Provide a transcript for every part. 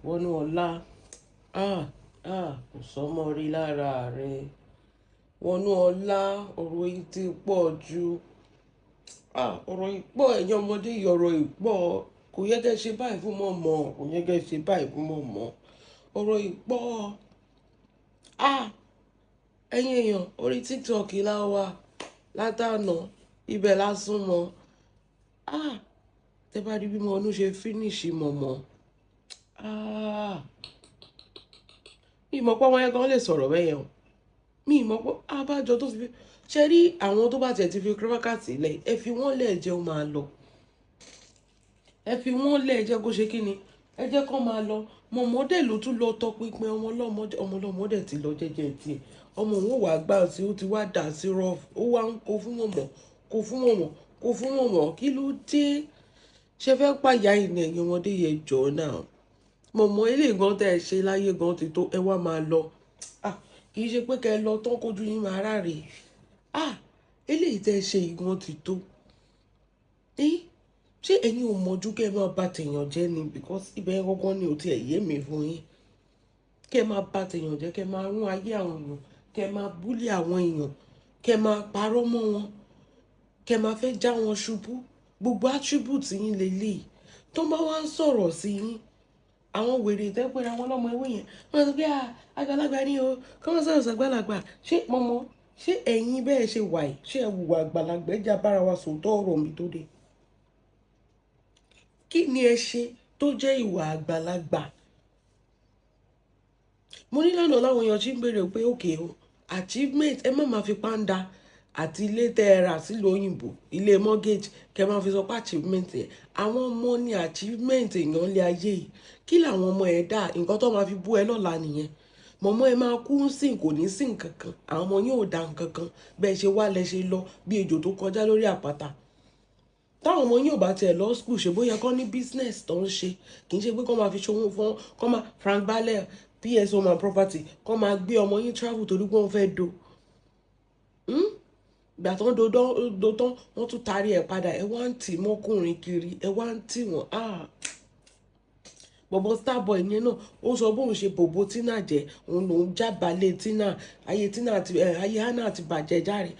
Wọnúọlá, kò sọmọ rí lára rẹ. Wọnúọlá, ọ̀rọ̀ yìí ti pọ̀ jù. Ọ̀rọ̀ yìí pọ̀, ẹ̀yin ọmọdé yìí, ọ̀rọ̀ yìí pọ̀. Kò yẹ kẹ́ ṣe báyìí fún mọ̀mọ́, kò yẹ kẹ́ ṣe báyìí fún mọ̀mọ́. Ọ̀rọ̀ yìí pọ̀. Ẹ̀yin èèyàn, orí TikTok la wà látànà, ibẹ̀ lásán mọ́. Tẹ́ bá rí bí mo ọdún ṣe finish mọ̀mọ́. Mi mọ̀ pé ọmọ yẹn gan lè sọ̀rọ̀ bẹ́yẹn o. Mi mọ̀ pé abájọ tó fi ṣe rí àwọn tó bá tiẹ̀ ti fi wákàtí lẹ̀, ẹ fi wọ́n lẹ̀ jẹ́ ó máa lọ. Ẹ fi wọ́n lẹ̀ jẹ́ kó ṣe kí ni, ẹ jẹ́ kó máa lọ. Mọ̀mọ́dé ló tún lọ tọpinpin ọmọlọ́mọdé ti lọ jẹ́jẹ́ tiẹ̀. Ọmọ òun wà gbà tí ó ti wá dà sí rọ́ọ̀fù, ó wá ń kó fún mọ̀mọ́, kó fún mọ̀mọ́, kó fún mọ̀mọ́. Kí ló dé? Ṣe fẹ́ pàyà ìnà ẹ̀yin ọmọdé yẹn jọ náà? Mọ̀mọ́ ilé gan tẹ́ ẹ ṣe láyé gan ti tó, ẹ wá máa lọ. Kì í ṣe pé kẹ́ ẹ lọ tán kójú yín máa ráre. Eléyìí tẹ́ ẹ ṣe ìgan ti tó. Ṣé ẹ̀yin ò mọ̀jú kẹ́ ẹ máa bà tèèyàn jẹ́ ni? Because ibẹ̀ gangan ni ò tiẹ̀ yé mi fún yín. Kẹ́ ẹ máa bà tèèyàn jẹ́, kẹ́ ẹ máa rún ayé àwọn èèyàn, kẹ́ ẹ máa búlì àwọn èèyàn, kẹ́ ẹ máa parọ́ mọ́ wọn, kẹ́ ẹ máa fẹ́ já wọn ṣubú. Gbogbo attribute yín leléyìí. Tó bá wá ń sọ̀rọ̀ sí yín, àwọn wèrè tẹ́ pé ra wọn lọ́mọ ewé yẹn, wọ́n sọ pé àgbàlagbà ni o, kọ́ wọ́n sọ̀rọ̀ sàgbàlagbà. Ṣé mọ̀mọ́, ṣé ẹ̀yin bẹ́ẹ̀ ṣe wà yìí, ṣé ẹ wùwà àgbàlagbà? Ẹ já bára wa sòótọ́ ọ̀rọ̀ mi tó dé. Kí ni ẹ ṣe tó jẹ́ ìwà àgbàlagbà? Mo ní lánàá láwọn èèyàn tí ń béèrè pé òkè o, achievement ẹ má máa fi pàǹdà àti ilé tẹ́ ẹ rà sílùú òyìnbó, ilé mortgage, kẹ́ máa fi sọ pé achievement ẹ̀. Àwọn ọmọ ní achievement èèyàn lé ayé yìí. Kí làwọn ọmọ ẹ̀ dá? Nǹkan tó máa fi bú ẹ lọ́la nìyẹn. Mọ̀mọ́ ẹ máa kú sí kò ní sí nǹkan kan. Àwọn ọmọ yóò dá nǹkan kan. Bẹ́ẹ̀ ṣe wá lẹ ṣe lọ bí ejò tó kọjá lórí àpáta. Táwọn ọmọ yóò bá tiẹ̀ lọ school, ṣe bóyá kọ́ ní business tó ń ṣe. Kì í ṣe pé kọ́ máa fi ṣòwò fún, kọ́ máa Frank Baller, PS Home and Property, kọ́ máa gbé ọmọ yín travel torí pé wọ́n fẹ́ do. Ìgbà tó ń do tán, wọ́n tún tarí ẹ̀ padà. Ẹ wá ń tì mọ́kùnrin kiri, ẹ wá ń tì wọ́n. Bọ̀bọ̀ Starboy yẹn náà, ó sọ bóun ṣe bòbó Tina jẹ́, òun lòún jábàálẹ̀ Tina, ayé Hannah àti bàjẹ́ járe.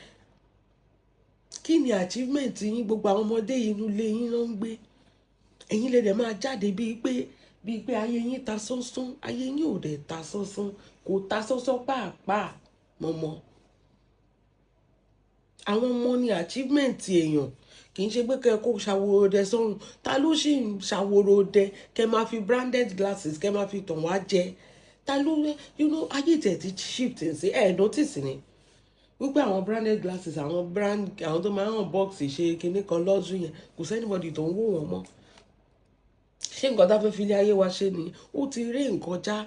Kí ni achievement yín? Gbogbo àwọn ọmọdé yìí inú ilé yín ló ń gbé. Ẹ̀yin lè dẹ̀ máa jáde bíi pé ayé yín ta sánsán. Ayé yín ò dẹ̀ ta sánsán, kò ta sánsán pàápàá mọ̀mọ́. Àwọn ọmọ ní achievement èèyàn. Kì í ṣe pé kẹ́ kó ṣàwòrò dẹ sọ́run. Ta ló sì ń ṣàwòrò dẹ? Kẹ́ máa fi branded glasses, kẹ́ máa fi tàn wá jẹ. Ta ló ayé tẹ̀ ti shift sí notice ni? Wípé àwọn branded glasses, àwọn tó máa ń hàn box ṣe kinní kan luxury yẹn, kò sẹ́nibọ̀dì tó ń wò wọ́n mọ́. Ṣé nǹkan tá fẹ́ fi ilé ayé wa ṣe ni? Ó ti rí nǹkan já.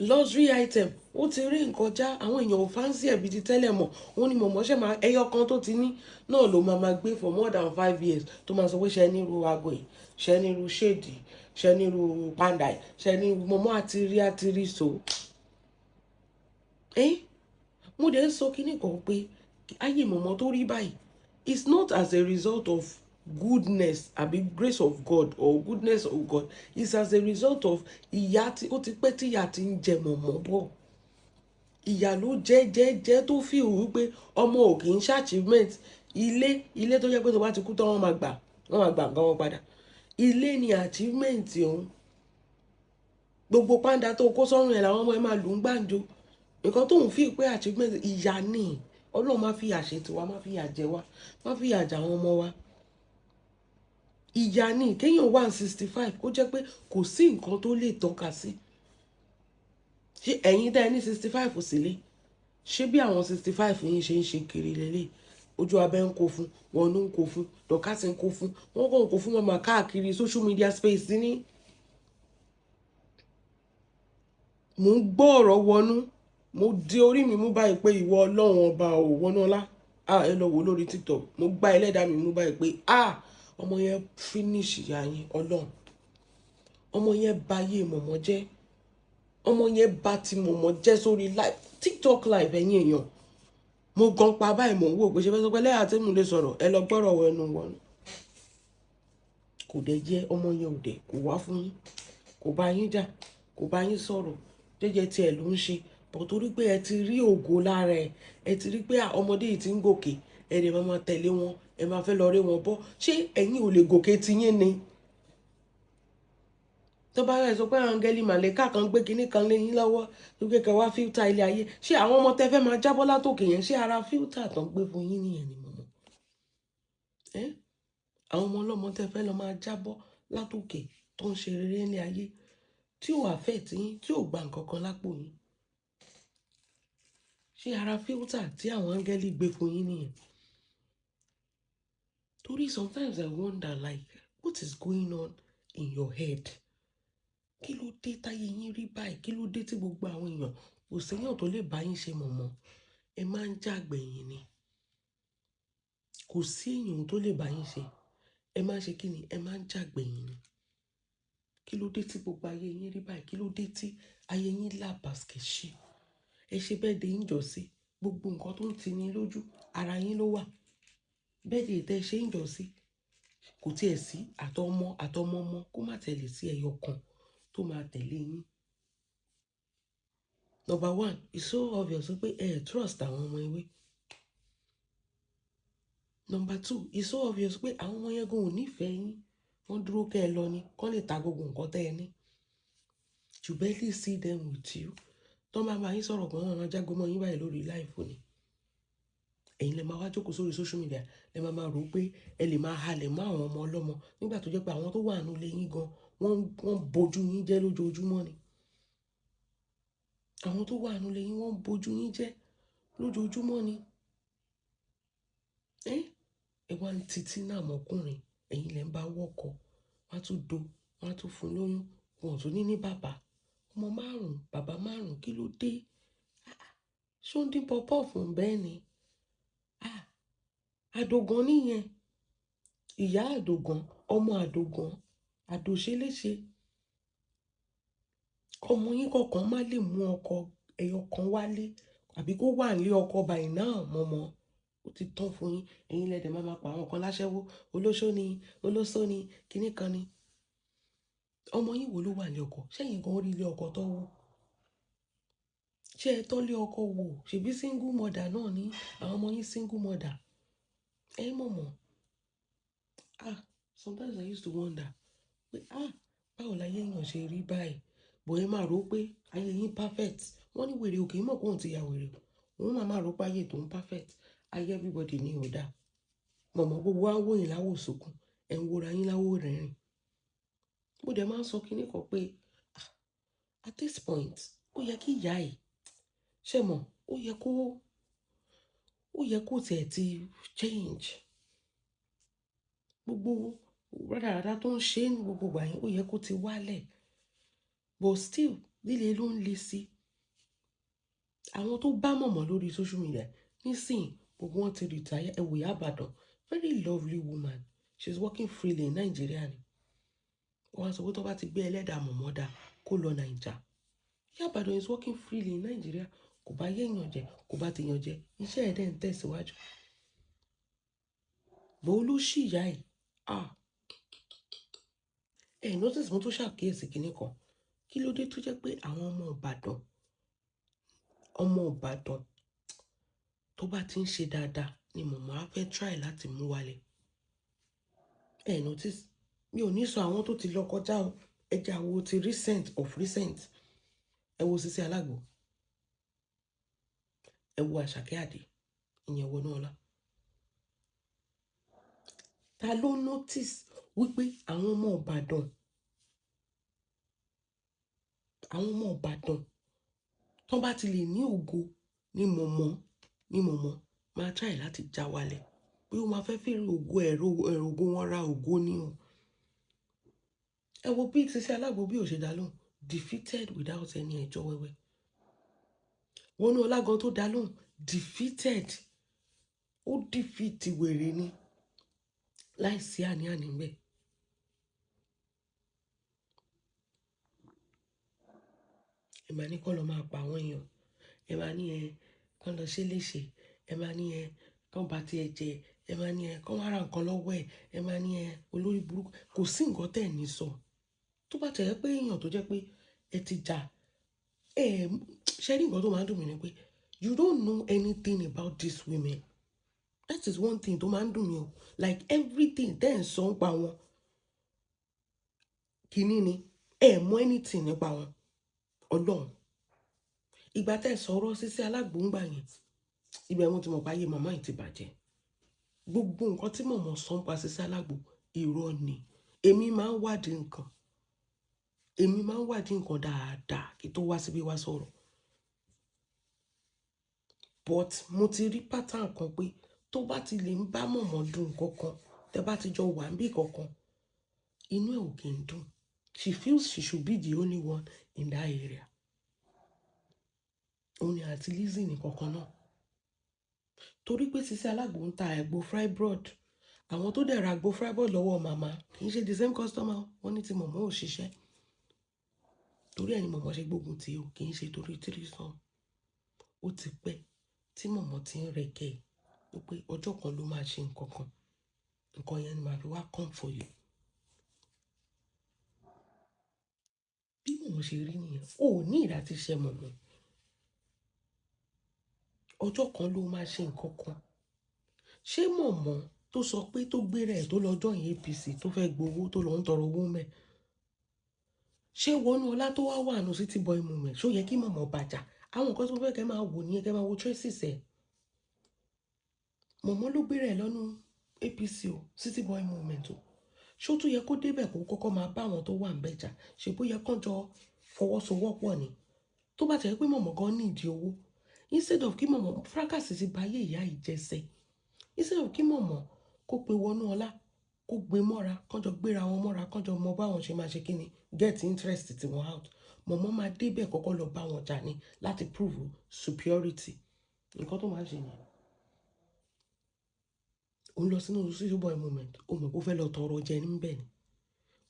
Luxury item, ó ti rí nǹkan já. Àwọn èèyàn ò fancy ẹ̀bí ti tẹ́lẹ̀ mọ̀. Wọ́n ní mọ̀mọ́ ṣe máa ẹyọ kan tó ti ní náà ló máa gbé for more than 5 years. Tó máa sọ pé ṣe nírú aago yìí, ṣe nírú ṣéèdì, ṣe nírú panda yìí, ṣe ní mọ̀mọ́ àti rí so. Mo dẹ̀ ń sọ kíní kan pé ayé mọ̀mọ́ tó rí báyìí, it's not as a result of goodness àbí grace of God or goodness of God. It's as a result of ìyà tí ó ti pẹ́ tí ìyà ti ń jẹ mọ̀mọ́ bọ̀. Ìyà ló jẹ́ tó fi hù wípé ọmọ ò kì í ṣe achievement. Ilé tó jẹ́ pé tó bá ti kú tán wọ́n máa gbà nǹkan wọn padà. Ilé ni achievement òun. Gbogbo pàǹdà tó kó sọ́run ẹ̀ làwọn ọmọ ẹ̀ máa lù ń gbàǹjo. Nǹkan tó ń fi pé achievement ìyà ni. Ọlọ́run má fi ìyà ṣe tiwa, má fi ìyà jẹ wá, má fi ìyà jẹ àwọn ọmọ wa. Ìyà ni kéèyàn 165 kó jẹ́ pé kò sí nǹkan tó lè tọ́ka sí. Ṣé ẹ̀yin tẹ́ ẹ ní 65 sílé? Ṣé bí àwọn 65 yín ṣe ń ṣe kiri lélẹ̀? Ojú abẹ́ ń kó fún, Wọnú ń kó fún, Dorcas ń kó fún, wọ́n kàn ń kó fún màmá káàkiri social media space ní. Mo ń gbọ́ ọ̀rọ̀ Wọnú, mo di orí mi mú báyìí pé ìwọ Ọlọ́run ọba ò Wọnúọlá. Ẹ lọ wò lórí TikTok. Mo gbá ẹlẹ́dàá mi mú báyìí pé ọmọ yẹn finish ìyá yín Ọlọ́run. Ọmọ yẹn bà ayé mọ̀mọ́ jẹ́. Ọmọ yẹn bà ti mọ̀mọ́ jẹ́ sórí live TikTok live ẹ̀yin èèyàn. Mo gan pa báyìí, mo ń wò pé ṣe fẹ́ sọ pé lẹ́yà tí mo lè sọ̀rọ̀, ẹ lọ gbọ́rọ̀ Wọnú. kò dẹ̀ jẹ́ ọmọ yẹn ò dẹ̀ kò wá fún yín, kò bá yín jà, kò bá yín sọ̀rọ̀, jẹ́jẹ́ tiẹ̀ ló ń ṣe. Bọ̀ torí pé ẹ ti rí ògo lára ẹ̀, ẹ ti rí pé ọmọdé yìí ti ń gòkè, ẹ dẹ̀ máa tẹ̀lé wọn, ẹ máa fẹ́ lọ rí wọn bọ́. Ṣé ẹ̀yin ò lè gòkè tiyín ni? Tó bá rẹ̀ sọ pé áńgẹ́lì màlẹ́kà kan gbé kinní kan lé yín lọ́wọ́ wípé kẹ́ wá fíltà ilé ayé, ṣé àwọn ọmọ tẹ́ fẹ́ máa jábọ́ látòkè yẹn, ṣé ara fíltà tán gbé fún yín nìyẹn ni mọ̀mọ́? Àwọn ọmọ ọlọ́mọ tẹ́ fẹ́ lọ máa jábọ́ látòkè tó ń ṣe rere ní ayé tí ò affect yín, tí ò gba nǹkan kan lápò yín, ṣé ara fíltà tí àwọn áńgẹ́lì gbé fún yín nìyẹn? Torí sometimes I wonder like what is going on in your head? Kí ló dé táyé yín rí báyìí? Kí ló dé tí gbogbo àwọn èèyàn kò séyàn tó lè bá yín ṣe mọ̀mọ́? Ẹ máa ń jàgbẹ̀yìn ni. Kò sí èèyàn tó lè bá yín ṣe. Ẹ máa ń ṣe kí ni? Ẹ máa ń jàgbẹ̀yìn ni. Kí ló dé tí gbogbo ayé yín rí báyìí? Kí ló dé tí ayé yín làbàskẹ̀ ṣe? Ẹ ṣe bẹ́ẹ̀ dé ń jọ sí. Gbogbo nǹkan tó ń ti ní lójú ara yín ló wà. Bẹ́ẹ̀ dé tẹ́ ṣe ń jọ sí. Kò tiẹ̀ sí àtọmọ kó má tẹ̀lé sí ẹyọ kan tó máa tẹ̀lé yín. Number one, it's so obvious pé trust àwọn ọmọ ewé. Number two, it's so obvious pé àwọn ọmọ yẹn gan ò nífẹ̀ẹ́ yín. Wọ́n dúró kẹ́ ẹ lọ ni, kọ́ lè ta gbogbo nǹkan tẹ́ ẹ ní. You barely see them with you. Tọ́ máa bá yín sọ̀rọ̀ gan, wọ́n máa jágbe mọ́ yín báyìí lórí live ni. Ẹ̀yin lè máa wá jókòó sórí social media, lè máa rò pé ẹ lè máa halẹ̀ mọ́ àwọn ọmọ ọlọ́mọ nígbà tó jẹ́ pé àwọn tó wà nínú ilé yín gan wọ́n bojú yín jẹ́ lójoojúmọ́ ni. Àwọn tó wà nínú ilé yín wọ́n bojú yín jẹ́ lójoojúmọ́ ni. Ẹ wá ń títí náà mọ́kùnrin, ẹ̀yin lè ń bá wọ́kọ̀, wọ́n á tún fún lóyún, wọn ò tún ní bàbá. Ọmọ 5, bàbá 5, kí ló dé? Ṣó ń dín pọpọ́ fún bẹ́ẹ̀ ni? Àdògán nìyẹn. Ìyá àdògán, ọmọ àdògán, àdòṣe léṣe. Ọmọ yín kọ̀ọ̀kan má lè mú ọkọ ẹyọ kan wálé àbí kó wà nílé ọkọ by now mọ̀mọ́. Ó ti tán fún yín. Ẹ̀yin lẹ́dẹ̀ máa pa àwọn kan láṣẹ́wó, olóṣó ni, kinní kan ni. Ọmọ yín wo ló wà nílé ọkọ? Ṣé ẹ̀yin gan rí ilé ọkọ tó wò? Ṣé ẹ tọ́ lé ọkọ wò? Ṣèbí single mother náà ni àwọn ọmọ yín single mother. Mọ̀mọ́. Sometimes I used to wonder pé báwo láyé èèyàn ṣe rí báyìí? Bọ̀ ẹ máa rò pé ayé yín perfect. Wọ́n ní wèrè òkè mọ̀ pé òun ti ya wèrè. Òun máa rò pé ayé tó ń perfect. Ayé everybody ní ò dá. Mọ̀mọ́ gbogbo wa ń wò yín láwò sókun. Ẹ ń wòra yín láwò rẹ́rìn. Mo dẹ̀ máa ń sọ kinní kan pé at this point ó yẹ kí ìyá ẹ̀ ṣe mọ̀, ó yẹ kó tiẹ̀ ti change. Gbogbo rádaràda tó ń ṣe ní gbogbo ìgbà yẹn ó yẹ kó ti wálẹ̀. But still líle ló ń le sí. Àwọn tó bá mọ̀mọ́ lórí social media nísìnyí gbogbo wọn ti retire. Ẹ wò Ìyá Ìbàdàn, very lovely woman. She's working freely in Nigeria ni. Wọ́n á sọ pé tó bá ti gbé ẹlẹ́dàá mọ̀mọ́ dá kó lọ Naija. Ìyá Ìbàdàn is working freely in Nigeria. Kò bá yé èèyàn jẹ, kò bá ti yàn jẹ, iṣẹ́ ẹ̀ dẹ̀ ń tẹ̀síwájú. Bó ló ṣì ìyá ẹ̀. Notice mo tó ṣàkíyèsí kinní kan. Kí ló dé tó jẹ́ pé àwọn ọmọ Ìbàdàn tó bá ti ń ṣe dáadáa ni mọ̀mọ́ á fẹ́ try láti mú wálẹ̀. Notice mi ò ní sọ àwọn tó ti lọ kọjá o. Ẹja wo ti recent. Ẹ wo Sisi Alágbo. Ẹ wo Àṣàkẹ́ Àdé. Ìyẹn Wọnúọlá. Ta ló notice wípé àwọn ọmọ Ìbàdàn tó bá ti lè ní ògo ní mọ̀mọ́ máa try láti já wálẹ̀. Bí ó máa fẹ́ fèrè ògo ògo wọn ra ògo ni o. Ẹ wo bí Sisi Alágbo bí ò ṣe dá lóhùn, defeated without any ẹjọ́ wẹ́wẹ́. Wọnúọlá gan tó dá lóhùn, defeated. Ó defeat wèrè ni láìsí àní-àní ńbẹ̀. Ẹ máa ní kọ́ lọ máa pa àwọn èèyàn. Ẹ máa ní kọ́ lọ ṣe léṣe. Ẹ máa ní kọ́ bá tiẹ̀ jẹ. ẹ máa ní ẹ kọ́ wá ra nǹkan lọ́wọ́ ẹ máa ní ẹ olórí burúkú, kò sí nǹkan tẹ́ ẹ̀ ní sọ. Tó bá tẹ̀ ẹ́ pé èèyàn tó jẹ́ pé ẹ ti jà ṣe ní nǹkan tó máa ń dùn mí ni pé you don't know anything about these women. That is one thing tó máa ń dùn mí o, like everything tẹ́ ẹ̀ ń sọ nípa wọn kìíní ni ẹ mọ anything nípa wọn. Ọlọ́run, ìgbà tẹ́ ẹ sọ̀rọ̀ Sisi Alagbo ńgbà yẹn, ibẹ̀ mo ti mọ̀ pé ayé màmá yìí ti bàjẹ́. Gbogbo nǹkan tí mọ̀mọ́ sọ nípa Sisi Alagbo irọ́ ni. Èmi máa ń wádìí nǹkan dáadáa kí tó wá síbí wá sọ̀rọ̀. But mo ti rí pattern kan pé tó bá ti lè ń bá mọ̀mọ́ dùn kankan, tẹ́ bá ti jọ wà ń bí kankan, inú ẹ̀ ò kì í dùn. She feels she should be the only one in that area. Òun ni àti Lizzy ní kankan náà. Torí pé Sisi Alagbo ń ta àgbo fibroid. Àwọn tó dẹ̀ ra àgbo fibroid lọ́wọ́ màmá kì í ṣe the same customer. Wọ́n ní tí mọ̀mọ́ ò ṣiṣẹ́. Torí ẹ̀ ni mọ̀mọ́ ṣe gbógun tì ó, kì í ṣe torí tírísàn. Ó ti pẹ́ tí mọ̀mọ́ ti ń rẹ̀kẹ́ pé ọjọ́ kan ló máa ṣe nǹkan kan. Nǹkan yẹn ni màá fi wá come for you. Bí mọ̀mọ́ ṣe rí nìyẹn, ó ní ìdá ti ṣe mọ̀mọ́. Ọjọ́ kan ló máa ṣe nǹkan kan. Ṣé mọ̀mọ́ tó sọ pé tó gbé rẹ̀ tó lọ join APC tó fẹ́ gbowó tó lọ ń tọrọ owó mẹ́? Ṣé Wọnúọlá tó wá wà nù City Boy movement ṣó yẹ kí mọ̀mọ́ bàjá? Àwọn nǹkan tó fẹ́ kẹ́ máa wò nìyẹn, kẹ́ máa wo traces ẹ̀. Mọ̀mọ́ ló gbé rẹ̀ lọ́nu APC o, City Boy movement o. Ṣó tún yẹ kó débẹ̀ kó kọ́kọ́ máa bá àwọn tó wà ń bẹ̀jà? Ṣé bó yẹ kán jọ fọwọ́sowọ́pọ̀ ni? Tó bá tẹ̀ pé mọ̀mọ́ gan ní ìdí owó, instead of kí mọ̀mọ́ fracas ti bá yé ìyá ìjẹsẹ̀, instead of kí mọ̀mọ́ kó pe Wọnúọlá kó gbé mọ́ra, kán jọ gbéra wọn mọ́ra, kán jọ mọ báwọn ṣe máa ṣe kíni, get interest tí wọ́n out. Mọ̀mọ́ máa débẹ̀ kọ́kọ́ lọ bá wọn jà ní láti prove superiority. Nǹkan tó máa ń ṣe nìyẹn. Ó ń lọ sínú City Boy movement, ó mọ̀ kó fẹ́ lọ tọrọ jẹ níbẹ̀ ni.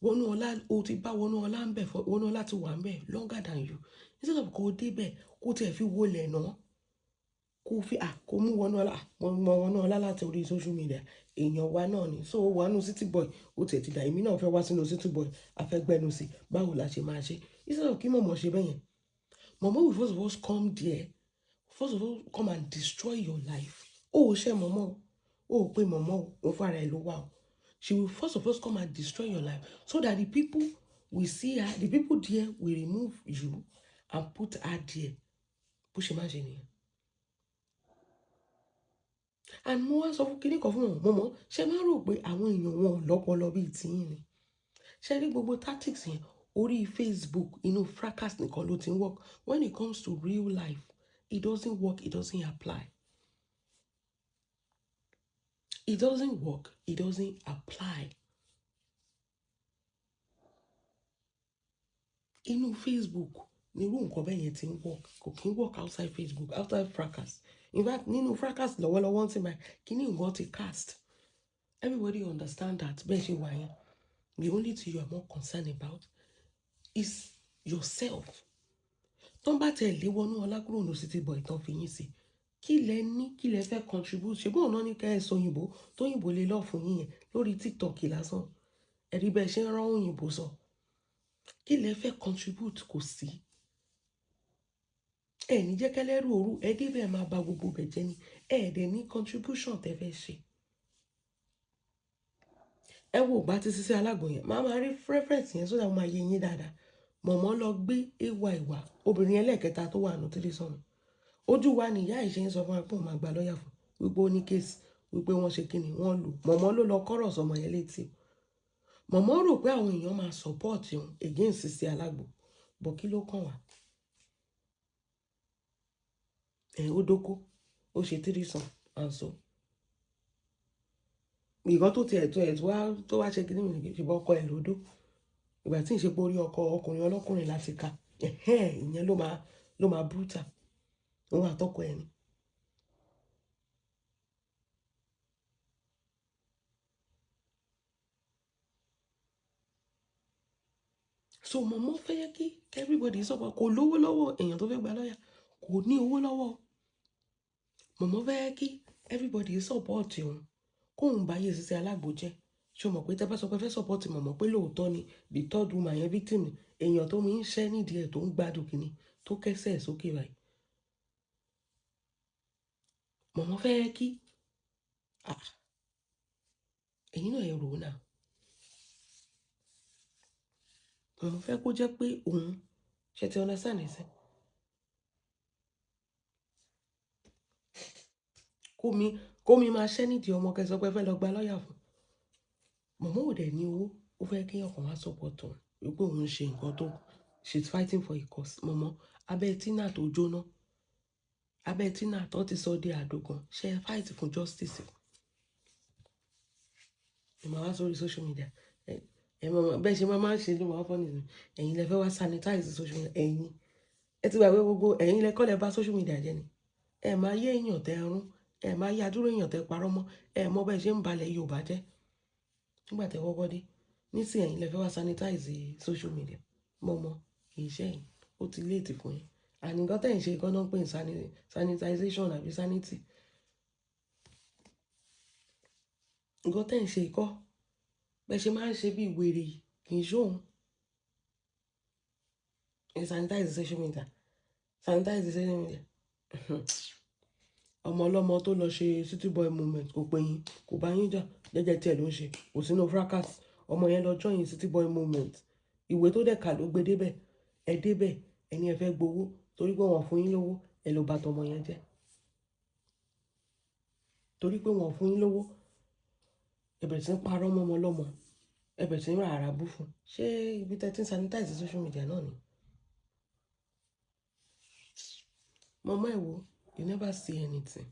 Wọnúọlá, ó ti bá Wọnúọlá ń bẹ̀, Wọnúọlá ti wà ń bẹ̀ longer than you. Instead of kó débẹ̀ kó tiẹ̀ fi wọlé náà, kó mú Wọnúọlá láti orí social media, èèyàn wa náà ni. So wà nù City Boy, ó tiẹ̀ ti dà, èmi náà fẹ́ wá sínú City Boy, a fẹ́ gbẹ́nu sí, báwo la ṣe máa ṣe? Instead of kí mọ̀mọ́ ṣe bẹ́yẹn, mọ̀mọ́ will first of all come there, first of all come and destroy your life. Ó ṣe mọ̀mọ́, ó pe mọ̀mọ́, ó fara ẹ̀ ló wà o. She will first of all come and destroy your life so that the people will see her, the people there will remove you and put her there. Bó ṣe máa ṣe nìyẹn. And mo wá sọ fún kíní kan fún mọ̀mọ́, ṣe máa rò pé àwọn èèyàn wọn lọ́pọlọ bíi tiyín ni? Ṣé rí gbogbo tactics yẹn orí Facebook inú fracas nìkan ló ti ń work? When it comes to real life, it doesn't work, it doesn't apply. It doesn't work, it doesn't apply. Inú Facebook nírú nǹkan bẹ́ẹ̀ yẹn ti ń work, kò kí ń work outside Facebook, outside fracas. In fact, nínú fracas lọ́wọ́lọ́wọ́ ti máa kíní nǹkan ti cast. Everybody understand that bẹ́ẹ̀ ṣe wà yẹn. The only thing you are more concerned about is yourself. Tó ń bá tẹ̀ lé Wọnúọlá kúrò ní City Boy tán fi yín sí, kí lẹ ní, kí lẹ fẹ́ contribute? Ṣé bóun náà ní ká ẹ sọ òyìnbó tó òyìnbó lè lọ fún yín yẹn lórí TikTok lásán? Ẹ̀rí bẹ́ẹ̀ ṣe ń rán òyìnbó sọ. Kí lẹ fẹ́ contribute? Kò sí. Ẹ ní jẹ́ kẹ́lẹ́rù òru, ẹ débẹ̀ máa ba gbogbo bẹ̀ jẹ́ ni. Ẹ dẹ̀ ní contribution tẹ́ fẹ́ ṣe. Ẹ wo ìgbà tí Sisi Alagbo yẹn, máa rí reference yẹn sódà mo máa yé yín dáadáa. Mọ̀mọ́ lọ gbé ìwà obìnrin ẹlẹ́ẹ̀kẹta tó wà nù tírísàn. Ojú wa ni ìyá ìṣe ń sọ fún wa pé òun máa gba lọ́yà fún wípé ó ní kéèsì, wípé wọ́n ṣe kíni, wọ́n lù. Mọ̀mọ́ ló lọ kọ́rọ̀ sọmọ yẹn létí. Mọ̀mọ́ rò pé àwọn èèyàn máa support òun against Sisi Alagbo, bọ̀ kí ló kàn wá? Ó dóko, ó ṣe tírísàn àǹsọ. Ìgbọ́n tó tiẹ̀ tó wá ṣe kíní mi ṣùgbọ́n ọkọ ẹ̀ lódó. Ìgbà tí ń ṣe pé orí ọkọ ọkùnrin ọlọ́kùnrin láti ka, ìyẹn ló máa brutal. Òun àtọkọ ẹ̀ ni. So mọ̀mọ́ fẹ́ kí everybody sọ pé kò lówó lọ́wọ́ èèyàn tó fẹ́ gba lọ́yà, kò ní owó lọ́wọ́. Mọ̀mọ́ fẹ́ kí everybody support òun, kóun bá yé Sisi Alágbo jẹ́ ṣé o mọ̀ pé tẹ́ bá sọ pé fẹ́ support mọ̀mọ́ pé lóòótọ́ ni the third woman yẹn victim ni èèyàn tó mi ń ṣẹ́ nídìí ẹ̀ tó ń gbádùn kínní tó kẹ́sẹ̀ ẹ̀ sókè báyìí mọ̀mọ́ fẹ́ kí ẹ̀yin náà ẹ rò ó náà mọ̀mọ́ fẹ́ kó jẹ́ pé òun ṣe ti understand ẹ̀sẹ̀ kó mi máa ṣẹ́ nídìí ọmọ kẹsàn pé fẹ́ lọ gba lọ́ọ̀yà fún mọ̀mọ́ ò dẹ̀ ní owó ó fẹ́ kí ọkàn wá support òun wípé òun ṣe nǹkan tó she's fighting for a cause mọ̀mọ́ abẹ́ Tina tó jóná abẹ́ Tina tó ti sọ di àdógún ṣe fight fún justice ẹ máa wá sórí social media ẹ bẹ́ẹ̀ ṣe máa ń ṣe ló máa fọ́ nìyẹn ẹ̀yin lẹ fẹ́ wá sanitize social media ẹ̀yin ẹ ti gbàgbé gbogbo ẹ̀yin lẹ kọ́ lẹ bá social media jẹ́ ni ẹ máa yé èèyàn tẹ ẹrún ẹ máa yá dúró èèyàn tẹ parọ́ mọ́ ẹ mọ bẹ́ẹ̀ ṣe ń balẹ̀ Yorùbá jẹ́ nígbà tẹ wọ́pọ́ dé nísìnyí ẹ̀yin lẹ fẹ́ wá sanitize social media mọ́mọ́ kì í ṣe ẹ̀yin ó ti léètì fún yín àní nǹkan tẹ̀ ń ṣe nǹkan náà ń pè ní sanitization àbí sanity nǹkan tẹ̀ ń ṣe ikọ́ bẹ́ẹ̀ ṣe máa ń ṣe bí wèrè kì í ṣóhun ẹ sanitize social media ọmọ ọlọ́mọ tó lọ ṣe city boy movement kò pé yín kò bá yín jà jẹ́jẹ́ tiẹ̀ ló ń ṣe kò sínú fracas ọmọ yẹn lọ join city boy movement ìwé tó dẹ̀ kà ló gbé débẹ̀ ẹ débẹ̀ ẹni ẹ fẹ́ gbowó torí pé wọ́n fún yín lówó ẹ ló bà tọmọ yẹn jẹ́ torí pé wọ́n fún yín lówó ẹ bẹ̀rẹ̀ sí ń parọ́ mọ́ ọmọ ọlọ́mọ ẹ bẹ̀rẹ̀ sí ń ra àràbù fún ṣé ibi tẹ́ ti ń sanitize social media náà ni mọ́mọ́ ẹ̀ wo you never see anything.